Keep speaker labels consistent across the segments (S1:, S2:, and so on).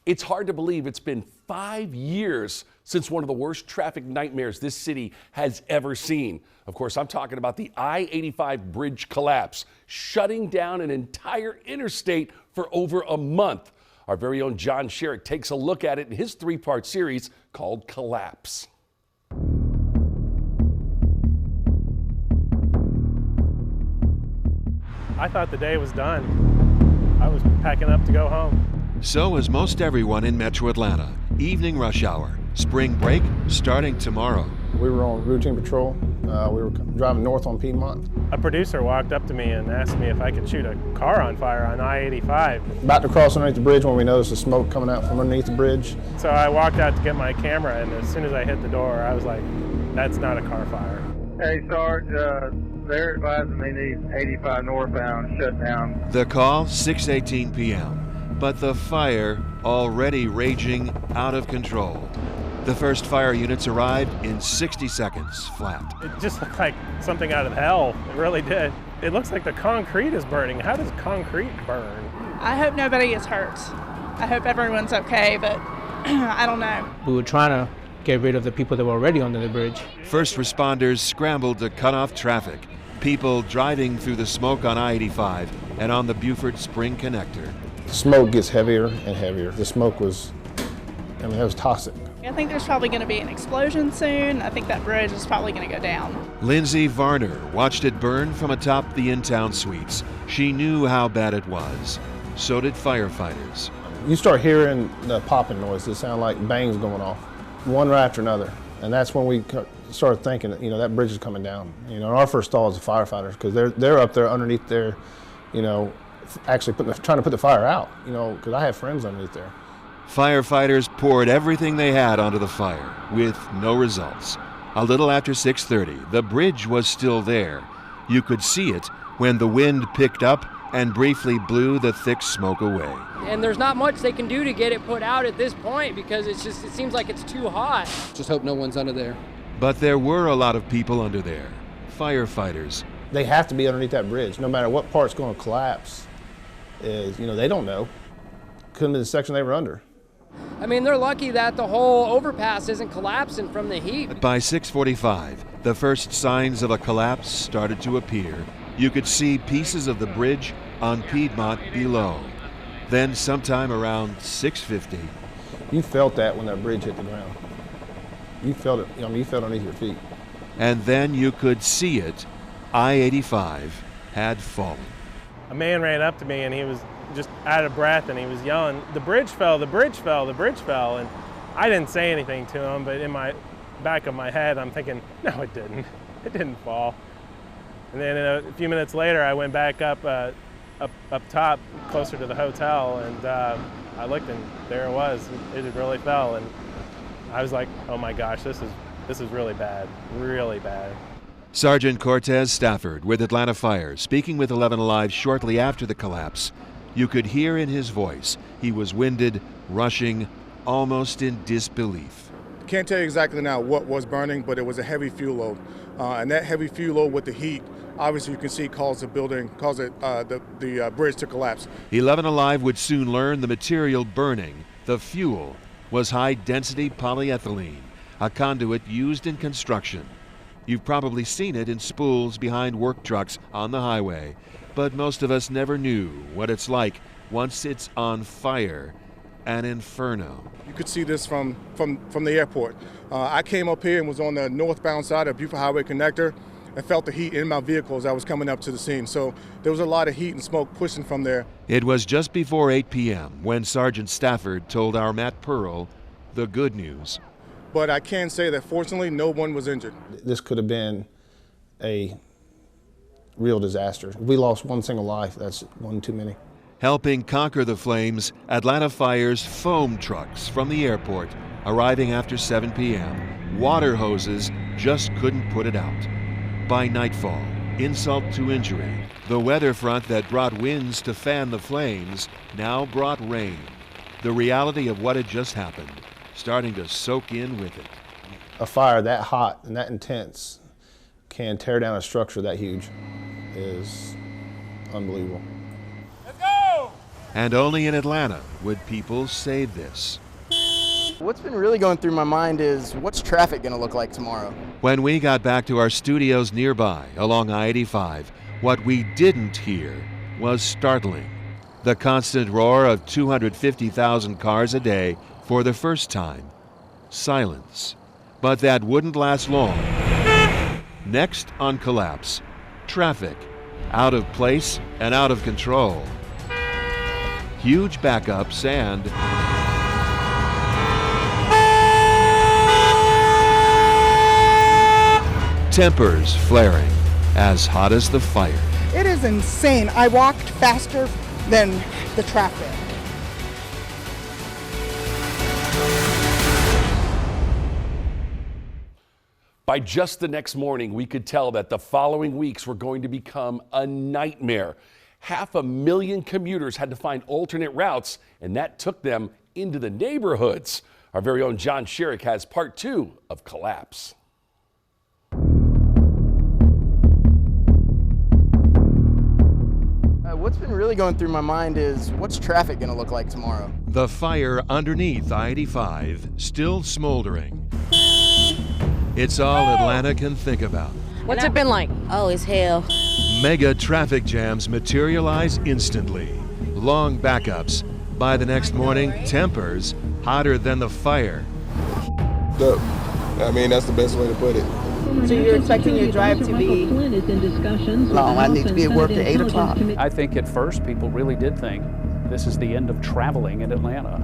S1: It's hard to believe it's been 5 years since one of the worst traffic nightmares this city has ever seen. Of course, I'm talking about the I-85 bridge collapse, shutting down an entire interstate for over a month. Our very own John Shirek takes a look at it in his 3-part series called Collapse.
S2: I thought the day was done. I was packing up to go home.
S3: So is most everyone in Metro Atlanta. Evening rush hour, spring break starting tomorrow.
S4: We were on routine patrol. We were driving north on Piedmont.
S2: A producer walked up to me and asked me if I could shoot a car on fire on I-85.
S4: About to cross underneath the bridge when we noticed the smoke coming out from underneath the bridge.
S2: So I walked out to get my camera, and as soon as I hit the door, I was like, that's not a car fire.
S5: Hey, Sarge, they're advising they need 85 northbound shut down.
S3: The call, 6:18 p.m. But the fire already raging out of control. The first fire units arrived in 60 seconds flat.
S2: It just looked like something out of hell. It really did. It looks like the concrete is burning. How does concrete burn?
S6: I hope nobody gets hurt. I hope everyone's okay, but I don't know.
S7: We were trying to get rid of the people that were already under the bridge.
S3: First responders scrambled to cut off traffic. People driving through the smoke on I-85 and on the Buford Spring Connector.
S4: The smoke gets heavier and heavier. The smoke was, it was toxic.
S6: I think there's probably going to be an explosion soon. I think that bridge is probably going to go down.
S3: Lindsay Varner watched it burn from atop the in-town suites. She knew how bad it was. So did firefighters.
S4: You start hearing the popping noise. It sounded like bangs going off, one right after another. And that's when we started thinking, that bridge is coming down. Our first thought was the firefighters, because they're up there underneath there, actually trying to put the fire out, because I have friends underneath there.
S3: Firefighters poured everything they had onto the fire, with no results. A little after 6:30, the bridge was still there. You could see it when the wind picked up and briefly blew the thick smoke away.
S8: And there's not much they can do to get it put out at this point, because it seems like it's too hot.
S9: Just hope no one's under there.
S3: But there were a lot of people under there. Firefighters.
S4: They have to be underneath that bridge, no matter what part's going to collapse. They don't know. Couldn't be the section they were under.
S8: I mean, they're lucky that the whole overpass isn't collapsing from the heat.
S3: By 6:45, the first signs of a collapse started to appear. You could see pieces of the bridge on Piedmont below. Then sometime around 6:50.
S4: You felt that when that bridge hit the ground. You felt it, you felt underneath your feet.
S3: And then you could see it. I-85 had fallen.
S2: A man ran up to me, and he was just out of breath, and he was yelling, "The bridge fell, the bridge fell, the bridge fell." And I didn't say anything to him, but in my back of my head, I'm thinking, no, it didn't. It didn't fall. And then a few minutes later, I went back up top, closer to the hotel, and I looked, and there it was. It had really fell, and I was like, oh my gosh, this is really bad, really bad.
S3: Sergeant Cortez Stafford with Atlanta Fire, speaking with 11 Alive shortly after the collapse. You could hear in his voice he was winded, rushing, almost in disbelief.
S10: Can't tell you exactly now what was burning, but it was a heavy fuel load. And that heavy fuel load with the heat, obviously you can see caused the bridge to collapse. 11
S3: Alive would soon learn the material burning, the fuel, was high-density polyethylene, a conduit used in construction. You've probably seen it in spools behind work trucks on the highway, but most of us never knew what it's like once it's on fire. An inferno.
S10: You could see this from the airport. I came up here and was on the northbound side of Buford Highway Connector and felt the heat in my vehicle as I was coming up to the scene. So there was a lot of heat and smoke pushing from there.
S3: It was just before 8 p.m. when Sergeant Stafford told our Matt Pearl the good news.
S10: But I can say that fortunately no one was injured.
S4: This could have been a real disaster. If we lost one single life, that's one too many.
S3: Helping conquer the flames, Atlanta Fire's foam trucks from the airport arriving after 7 p.m. Water hoses just couldn't put it out. By nightfall, insult to injury, the weather front that brought winds to fan the flames now brought rain. The reality of what had just happened starting to soak in with it.
S4: A fire that hot and that intense can tear down a structure that huge is unbelievable.
S3: And only in Atlanta would people say this.
S9: What's been really going through my mind is, what's traffic going to look like tomorrow?
S3: When we got back to our studios nearby along I-85, what we didn't hear was startling. The constant roar of 250,000 cars a day for the first time. Silence. But that wouldn't last long. Next on Collapse, traffic. Out of place and out of control. Huge backups and tempers flaring, as hot as the fire.
S11: It is insane. I walked faster than the traffic.
S1: By just the next morning, we could tell that the following weeks were going to become a nightmare. 500,000 commuters had to find alternate routes, and that took them into the neighborhoods. Our very own John Shirek has part 2 of Collapse.
S9: What's been really going through my mind is, what's traffic going to look like tomorrow?
S3: The fire underneath I-85 still smoldering. It's all Atlanta can think about.
S12: What's it been like?
S13: Oh, it's hell.
S3: Mega traffic jams materialize instantly. Long backups. By the next morning, tempers hotter than the fire.
S14: I mean, that's the best way to put it.
S15: So you're expecting your drive to be
S16: long? I need to be at work at 8 o'clock.
S17: I think at first people really did think this is the end of traveling in Atlanta.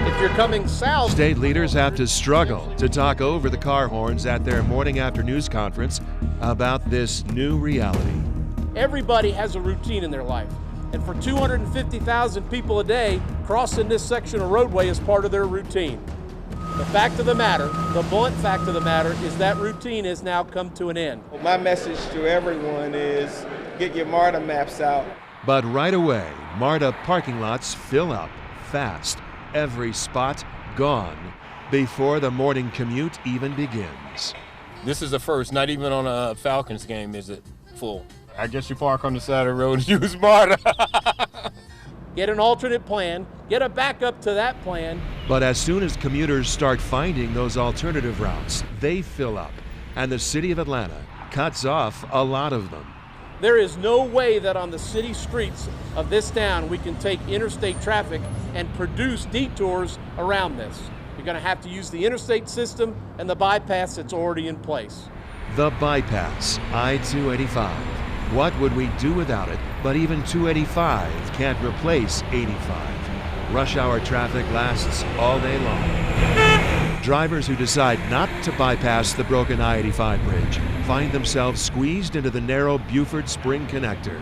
S18: If you're coming south...
S3: State leaders have to struggle to talk over the car horns at their morning after news conference about this new reality.
S18: Everybody has a routine in their life. And for 250,000 people a day, crossing this section of roadway is part of their routine. The fact of the matter, the blunt fact of the matter, is that routine has now come to an end.
S14: Well, my message to everyone is get your MARTA maps out.
S3: But right away, MARTA parking lots fill up fast. Every spot gone before the morning commute even begins.
S19: This is the first, not even on a Falcons game is it full.
S14: I guess you park on the side of the road and use MARTA.
S18: Get an alternate plan, get a backup to that plan.
S3: But as soon as commuters start finding those alternative routes, they fill up, and the city of Atlanta cuts off a lot of them.
S18: There is no way that on the city streets of this town we can take interstate traffic and produce detours around this. You're going to have to use the interstate system and the bypass that's already in place.
S3: The bypass, I-285. What would we do without it? But even 285 can't replace 85. Rush hour traffic lasts all day long. Drivers who decide not to bypass the broken I-85 bridge find themselves squeezed into the narrow Buford Spring Connector.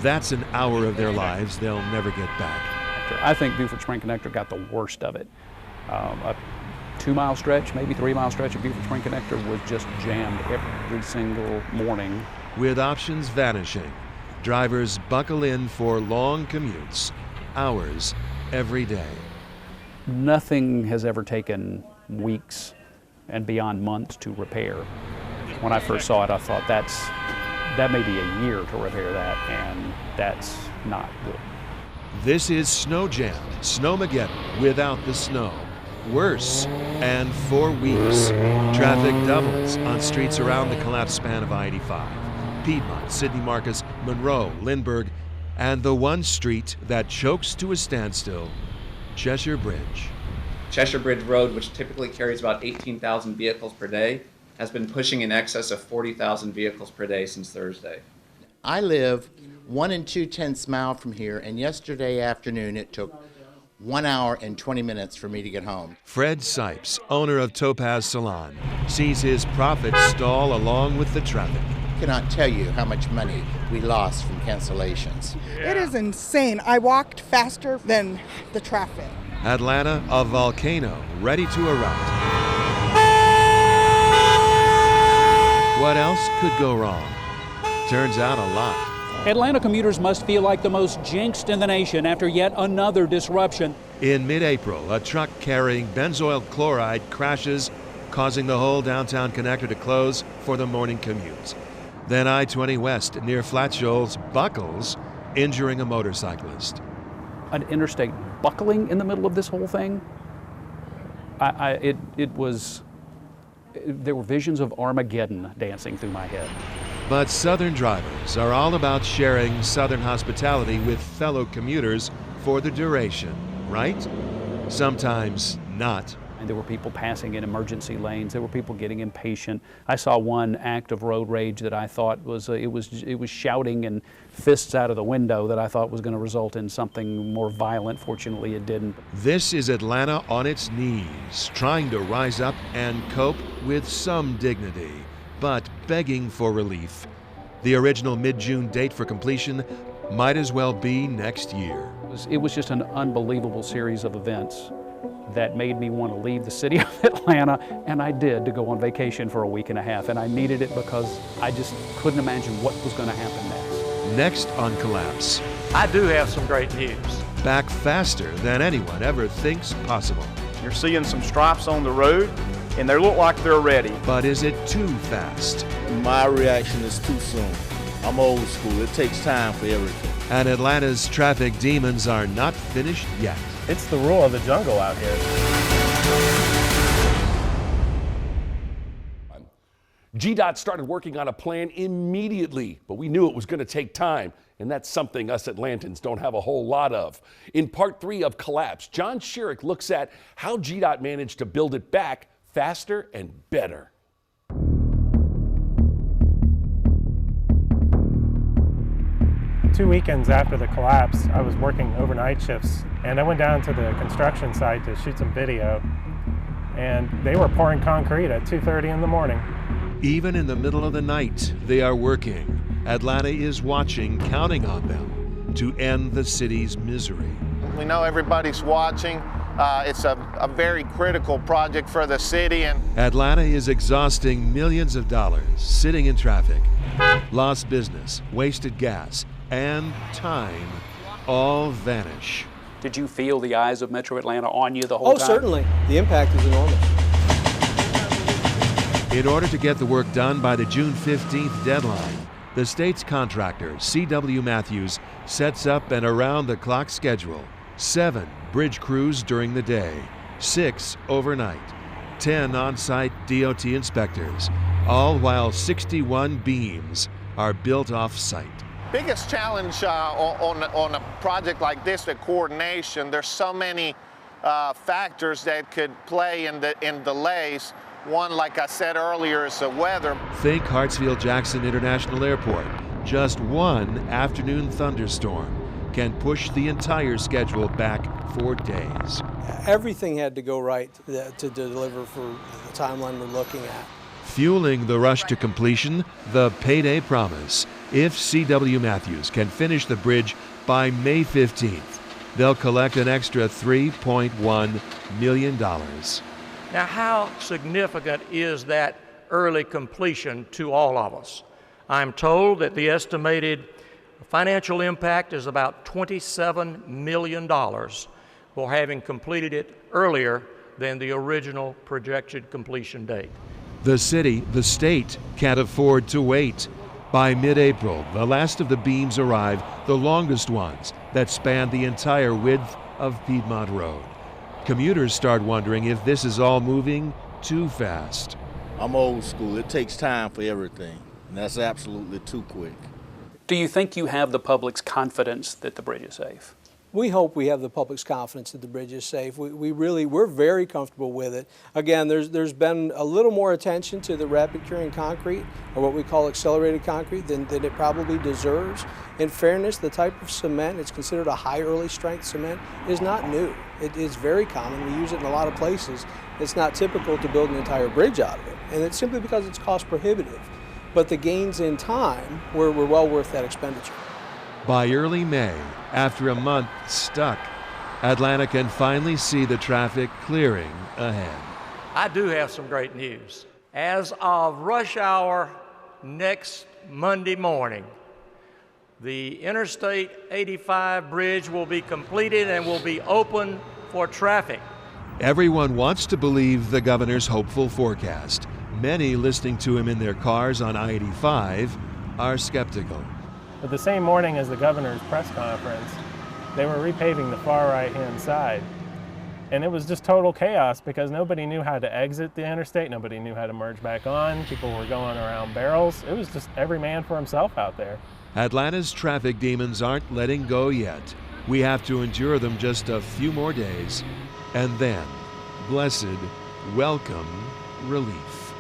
S3: That's an hour of their lives they'll never get back.
S17: I think Buford Spring Connector got the worst of it. A 2-mile stretch, maybe 3-mile stretch of Buford Spring Connector was just jammed every single morning.
S3: With options vanishing, drivers buckle in for long commutes, hours every day.
S17: Nothing has ever taken weeks and beyond months to repair. When I first saw it, I thought that may be a year to repair that, and that's not good.
S3: This is Snow Jam, Snowmageddon without the snow. Worse, and for weeks. Traffic doubles on streets around the collapsed span of I-85. Piedmont, Sidney Marcus, Monroe, Lindbergh, and the one street that chokes to a standstill, Cheshire Bridge.
S20: Cheshire Bridge Road, which typically carries about 18,000 vehicles per day, has been pushing in excess of 40,000 vehicles per day since Thursday.
S16: I live 1 2/10 miles from here, and yesterday afternoon it took 1 hour and 20 minutes for me to get home.
S3: Fred Sipes, owner of Topaz Salon, sees his profits stall along with the traffic.
S16: Cannot tell you how much money we lost from cancellations.
S11: It is insane. I walked faster than the traffic.
S3: Atlanta, a volcano ready to erupt. What else could go wrong? Turns out a lot.
S21: Atlanta commuters must feel like the most jinxed in the nation after yet another disruption.
S3: In mid-April, a truck carrying benzoyl chloride crashes, causing the whole downtown connector to close for the morning commute. Then I-20 West near Flat Shoals buckles, injuring a motorcyclist.
S17: an interstate buckling in the middle of this whole thing, there were visions of Armageddon dancing through my head.
S3: But Southern drivers are all about sharing Southern hospitality with fellow commuters for the duration, right? Sometimes not.
S17: And there were people passing in emergency lanes. There were people getting impatient. I saw one act of road rage that I thought was it was shouting and fists out of the window that I thought was going to result in something more violent. Fortunately, it didn't.
S3: This is Atlanta on its knees, trying to rise up and cope with some dignity, but begging for relief. The original mid-June date for completion might as well be next year.
S17: It was just an unbelievable series of events that made me want to leave the city of Atlanta, and I did, to go on vacation for a week and a half, and I needed it because I just couldn't imagine what was going to happen next.
S3: Next on Collapse.
S12: I do have some great news.
S3: Back faster than anyone ever thinks possible.
S12: You're seeing some stripes on the road, and they look like they're ready.
S3: But is it too fast?
S13: My reaction is too soon. I'm old school. It takes time for everything.
S3: And Atlanta's traffic demons are not finished yet.
S2: It's the rule of the jungle out here.
S1: GDOT started working on a plan immediately, but we knew it was going to take time, and that's something us Atlantans don't have a whole lot of. In part 3 of Collapse, John Shirek looks at how GDOT managed to build it back faster and better.
S2: Two weekends after the collapse, I was working overnight shifts, and I went down to the construction site to shoot some video, and they were pouring concrete at 2:30 in the morning.
S3: Even in the middle of the night, they are working. Atlanta is watching, counting on them to end the city's misery.
S22: We know everybody's watching. It's a very critical project for the city. And
S3: Atlanta is exhausting millions of dollars sitting in traffic. Lost business, wasted gas, and time all vanish.
S17: Did you feel the eyes of Metro Atlanta on you the whole time?
S23: Oh, certainly. The impact is enormous.
S3: In order to get the work done by the June 15th deadline, the state's contractor, C.W. Matthews, sets up an around-the-clock schedule. 7 bridge crews during the day, 6 overnight, 10 on-site DOT inspectors, all while 61 beams are built off-site.
S22: biggest challenge on a project like this, the coordination. There's so many factors that could play in delays. One, like I said earlier, is the weather.
S3: Think Hartsfield-Jackson International Airport. Just one afternoon thunderstorm can push the entire schedule back 4 days.
S23: Everything had to go right to deliver for the timeline we're looking at.
S3: Fueling the rush to completion, the payday promise. If C.W. Matthews can finish the bridge by May 15th, they'll collect an extra $3.1 million.
S12: Now, how significant is that early completion to all of us? I'm told that the estimated financial impact is about $27 million for having completed it earlier than the original projected completion date.
S3: The city, the state, can't afford to wait. By mid-April, the last of the beams arrive, the longest ones that span the entire width of Piedmont Road. Commuters start wondering if this is all moving too fast.
S13: I'm old school. It takes time for everything, and that's absolutely too quick.
S17: Do you think you have the public's confidence that the bridge is safe?
S23: We hope we have the public's confidence that the bridge is safe. We're very comfortable with it. Again, there's been a little more attention to the rapid curing concrete, or what we call accelerated concrete, than it probably deserves. In fairness, the type of cement, it's considered a high early strength cement, is not new. It is very common. We use it in a lot of places. It's not typical to build an entire bridge out of it, and it's simply because it's cost prohibitive. But the gains in time were well worth that expenditure.
S3: By early May, after a month stuck, Atlanta can finally see the traffic clearing ahead.
S12: I do have some great news. As of rush hour next Monday morning, the Interstate 85 bridge will be completed and will be open for traffic.
S3: Everyone wants to believe the governor's hopeful forecast. Many listening to him in their cars on I-85 are skeptical.
S2: But the same morning as the governor's press conference, They were repaving the far right-hand side. And it was just total chaos because nobody knew how to exit the interstate. Nobody knew how to merge back on. People were going around barrels. It was just every man for himself out there.
S3: Atlanta's traffic demons aren't letting go yet. We have to endure them just a few more days. And then, blessed, welcome relief.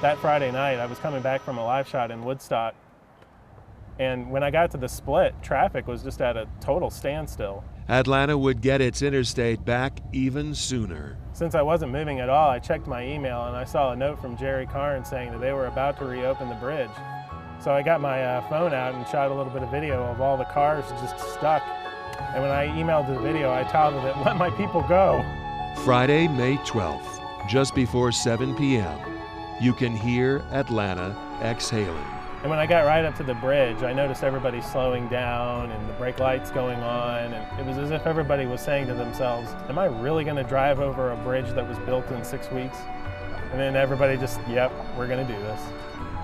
S2: That Friday night, I was coming back from a live shot in Woodstock. And when I got to the split, traffic was just at a total standstill.
S3: Atlanta would get its interstate back even sooner.
S2: Since I wasn't moving at all, I checked my email and I saw a note from Jerry Karn saying that they were about to reopen the bridge. So I got my phone out and shot a little bit of video of all the cars just stuck. And when I emailed the video, I touted it, let my people go.
S3: Friday, May 12th, just before 7 p.m., you can hear Atlanta exhaling.
S2: And when I got right up to the bridge, I noticed everybody slowing down and the brake lights going on. And it was as if everybody was saying to themselves, am I really going to drive over a bridge that was built in 6 weeks? And then everybody just, yep, we're going to do this.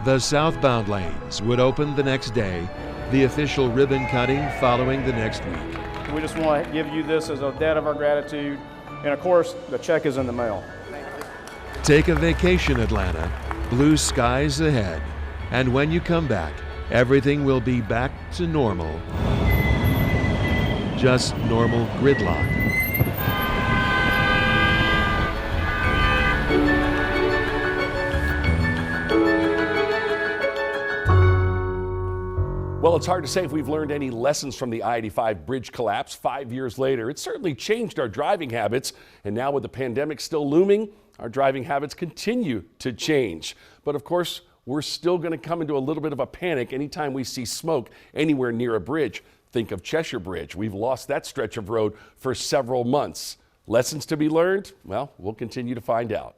S3: The southbound lanes would open the next day, the official ribbon cutting following the next week.
S5: We just want to give you this as a debt of our gratitude. And of course, the check is in the mail.
S3: Take a vacation, Atlanta. Blue skies ahead. And when you come back, everything will be back to normal. Just normal gridlock.
S1: Well, it's hard to say if we've learned any lessons from the I-85 bridge collapse 5 years later. It certainly changed our driving habits, and now with the pandemic still looming, our driving habits continue to change. But of course, we're still going to come into a little bit of a panic anytime we see smoke anywhere near a bridge. Think of Cheshire Bridge. We've lost that stretch of road for several months. Lessons to be learned? Well, we'll continue to find out.